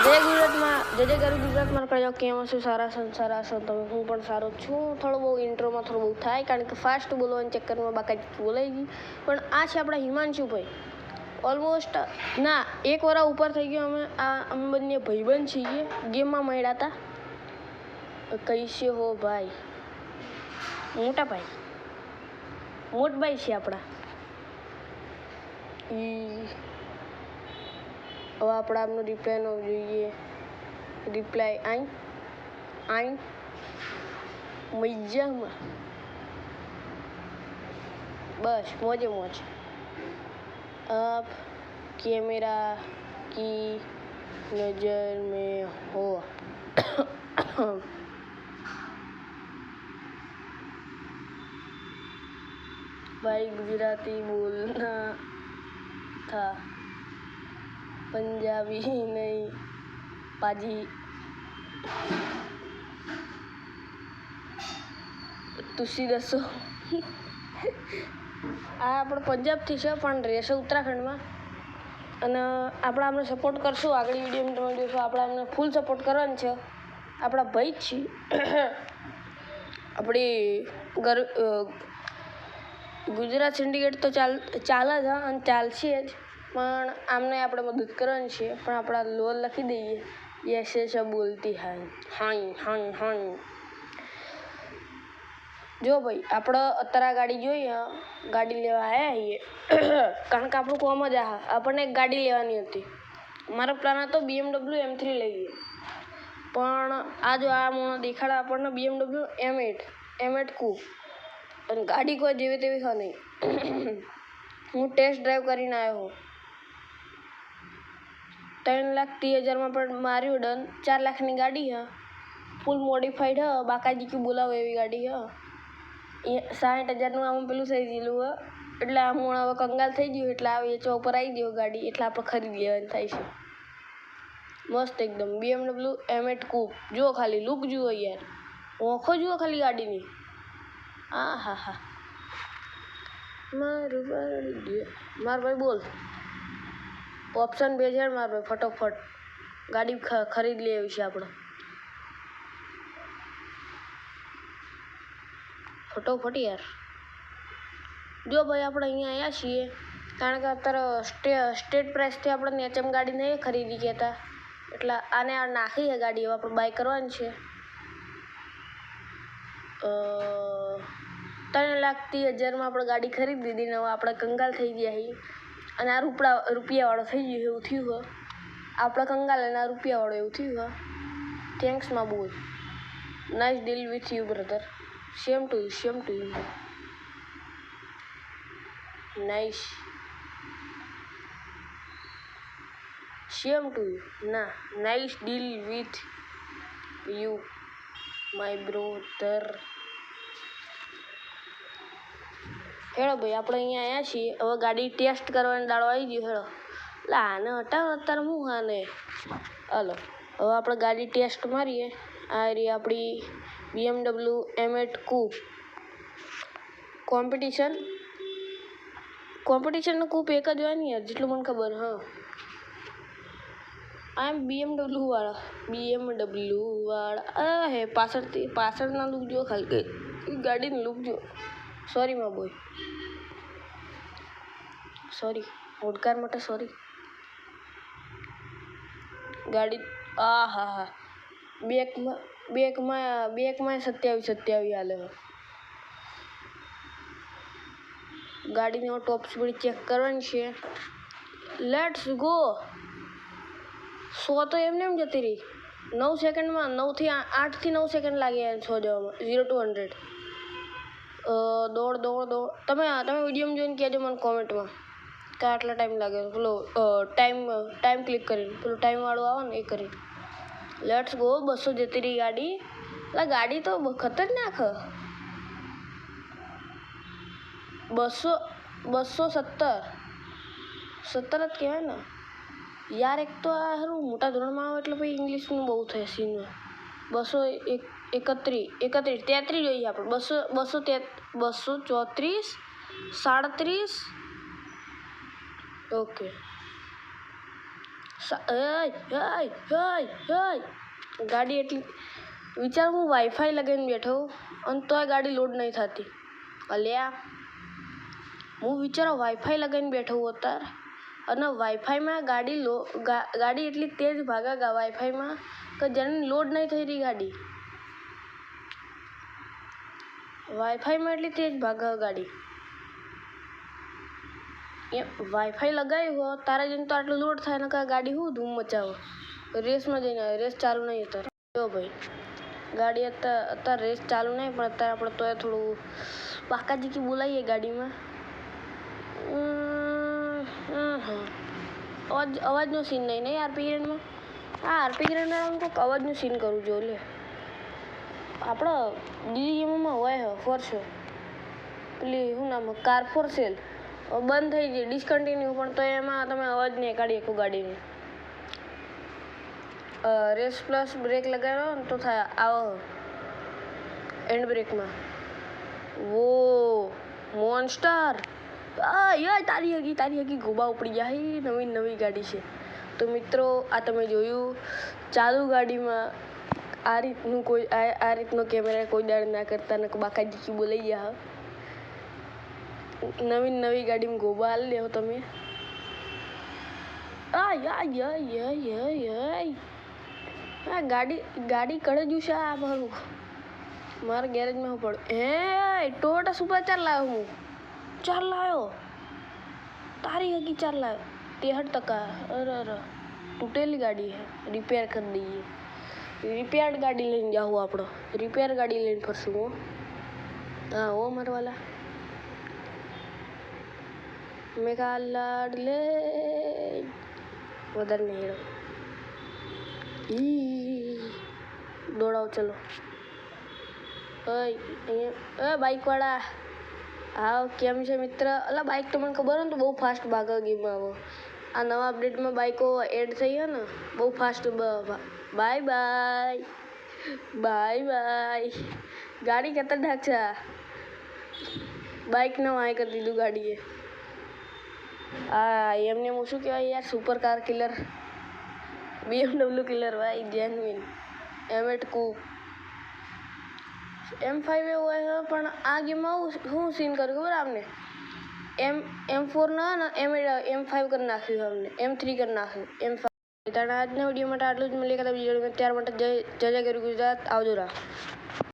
જય ગુજરાતમાં જય ગુજરાતમાં કયો કેમ હશો સારા સંસારા છો તમે હું પણ સારો છું થોડો બહુ ઇન્ટ્રોમાં થોડું બહુ થાય કારણ કે ફાસ્ટ બોલવાના ચક્કરમાં બાકાજી બોલાઈ ગઈ પણ આ છે આપણા હિમાંશુભાઈ ઓલમોસ્ટ ના 1 વર્ષ ઉપર થઈ ગયો અમે બંને ભાઈબંધ છીએ ગેમમાં મળ્યા હતા કૈસે હો ભાઈ મોટા ભાઈ છે આપણા હવે આપણે આપનો રિપ્લાય નો જોઈએ રિપ્લાય આઈ મજામાં बस मौज आप कैमरा की नज़र में हो भाई गुजराती बोलना था पंजाबी नहीं पाजी तुसी दसो આ આપણે પંજાબથી છે પણ રહેશે ઉત્તરાખંડમાં અને આપણે આમને સપોર્ટ કરશું આગળ વિડીયોમાં તમે જોશો આપણે આમને ફૂલ સપોર્ટ કરવાનો છે આપણા ભાઈ જ છીએ આપણી ગુજરાત સિન્ડિકેટ તો ચાલે જ અને ચાલશે જ પણ આમને આપણે મદદ કરવાની છે પણ આપણા લોલ લખી દઈએ એસે છે બોલતી હા જો ભાઈ આપણે અત્યારે ગાડી જોઈએ ગાડી લેવા આવ્યા છીએ કારણ કે આપણું કોમ જ આપણને એક ગાડી લેવાની હતી મારો પ્લાન હતો BMW M3 લઈએ પણ આ જો આ મને દેખાડે આપણને BMW M8 કૂપ અને ગાડી કોઈ જેવી તેવી છે નહીં હું ટેસ્ટ ડ્રાઈવ કરીને આવ્યો 3,30,000 પણ માર્યું ડન 4 લાખની ગાડી છે ફૂલ મોડિફાઈડ હ બાકાજી કી બોલાવો એવી ગાડી છે 60,000નું આમ પેલું થઈ ગયેલું એટલે આમ હું હવે કંગાલ થઈ ગયું એટલે આ વેચવા ઉપર આવી ગયો ગાડી એટલે આપણે ખરીદી લેવાની થાય છે મસ્ત એકદમ BMW M8 કૂપ જુઓ ખાલી લુક જુઓ યાર ઓખો જુઓ ખાલી ગાડીની હા મારું ભાઈ બોલ ઓપ્શન બેસાડ માર ભાઈ ફટોફટ ગાડી ખરીદ લેવી છે આપણે ફટોફટ યાર જો ભાઈ આપણે અહીંયા આવ્યા છીએ કારણ કે અત્યારે સ્ટેટ પ્રાઇસથી આપણે નેચમ ગાડી નહીં ખરીદી કહેતા એટલે આને નાખી છે ગાડી હવે આપણે બાય કરવાની છે 3,30,000માં આપણે ગાડી ખરીદી દીધી ને હવે આપણે કંગાલ થઈ ગયા છીએ અને આ રૂપિયાવાળો થઈ ગયો એવું થયું હોય આપણે કંગાલ અને આ રૂપિયાવાળો એવું થયું હોય થેન્ક્સ માં બોલ nice deal with you brother same to you nice same to you ના nice deal with you my brother હેડો ભાઈ આપણે અહીંયા આવ્યા છીએ હવે ગાડી ટેસ્ટ કરવાનો દાડો આવી ગયો હેડો આને હટાવો અત્યારે હું આને હાલો હવે આપણે ગાડી ટેસ્ટ મારીએ આ રહી આપણી BMW M8 કૂપ કોમ્પિટિશનનું કૂપ એક જ હોય ને યાર જેટલું મને ખબર આ BMW વાળા હે પાછળના લુક જો ખાલી ગાડીનું લુક જો સોરી માં બોય સોરી ઓડકાર માટે સોરી ગાડી હા બેકમાં 27 હાલે ગાડીની ટોપ સ્પીડ ચેક કરવાની છે લેટ્સ ગો 100 તો એમને એમ જતી રહી 9 સેકન્ડમાં 8 થી 9 સેકન્ડ લાગે 100 જવામાં 0 to 100 દોડ તમે વિડીયોમાં જોઈને કહેજો મને કોમેન્ટમાં કે આટલા ટાઈમ લાગે પેલો ટાઈમ ક્લિક કરીને પેલો ટાઈમવાળું આવે ને એ કરીને લેટ્સ ગો 200 જતી રહી ગાડી ગાડી તો ખતરનાક 217 જ કહેવાય ને યાર એક તો આ સારું મોટા ધોરણમાં આવે એટલે પછી ઇંગ્લિશનું બહુ થાય સીનમાં 233 જોઈએ આપણે 234 37 ઓકે ગાડી એટલી વિચાર હું વાઈફાઈ લગાવીને બેઠો અને તોય ગાડી લોડ નહીં થતી. અલ્યા હું વિચારો વાઈફાઈ લગાવીને બેઠો હું અત્યારે અને વાઈફાઈમાં ગાડી એટલી તેજ ભાગે વાઈફાઈમાં કે જેને લોડ નહીં થઈ રહી ગાડી. વાઈફાઈમાં એટલી તેજ ભાગે ગાડી. એ વાઈફાઈ લગાવી હો તારે જઈને તો આટલું લોડ થાય ને કે ગાડી શું ધૂમ મચાવો. રેસમાં જઈને રેસ ચાલુ નહીં અત્યારે. જો ભાઈ ગાડી અત્યારે રેસ ચાલુ નહીં પણ અત્યારે આપણે તોય થોડું બાકાજી કી બોલાવીએ ગાડીમાં. અવાજનો સીન નહીં આરપી ગ્રેન્ડમાં. આરપી ગ્રેન્ડમાં કોઈક અવાજનું સીન કરવું જોઈએ. લે આપણે ડીજીએમમાં હોય ફોર્સ પેલી શું નામ કાર ફોર સેલ બંધ થઈ જાય ડિસકન્ટિન્યુ પણ તો એમાં તમે અવાજ નહીં કાઢી શકો ગાડીને. રેસ પ્લસ બ્રેક લગાવ્યો ને તો થાય આવો હેન્ડ બ્રેકમાં. વો મોન્સ્ટર તારી હગી ગોબા ઉપડી જાય. નવી ગાડી છે તો મિત્રો આ તમે જોયું ચાલુ ગાડીમાં આ રીતનો કેમેરા કોઈ દાડ ના કરતા ને બાકાજી બોલાઈ ગયા. નવી ગાડીમાં ગોબા હાલ લેવો તમે. ગાડી કડજ્યું છે આ મારું. મારા ગેરેજમાં હું પડું ટોયોટા સુપર 4 લાવ્યો હું. 4 લાવ્યો તારી હગી 4 લાવ્યો 63%. અરે તૂટેલી ગાડી છે રિપેર કરી દઈએ. રિપેર્ડ ગાડી લઈને જાઉં આપણો. રિપેર ગાડી લઈને ફરશું હું. હા હો મારવાલા મેં કા લાડ લે વધારે નહીં હેડો. દોડાવો ચલો. બાઇકવાળા હા કેમ છે મિત્ર. અલા બાઇક તો મને ખબર હોય ને તો બહુ ફાસ્ટ ભાગે ગેમમાં. આવો આ નવા અપડેટમાં બાઇકો એડ થઈ છે ને બહુ ફાસ્ટ. બાય ગાડી ખતરનાક છે. બાઇક ને વાય કરી દીધું ગાડીએ. એમને હું શું કહેવાય યાર super car killer BMW killer ભાઈ જેન્યુઇન. M8 કૂપ M5 એવું હોય પણ આ ગેમમાં હું સીન કર્યું ખબર આપને M4 ના M5 કરી નાખ્યું અમને M3 કરી નાખ્યું M5. આજના વિડીયો માટે આટલું જ. મળીએ કદાચ વિડીયો ત્યાર માટે જય ગુજરાત. આવજો રા.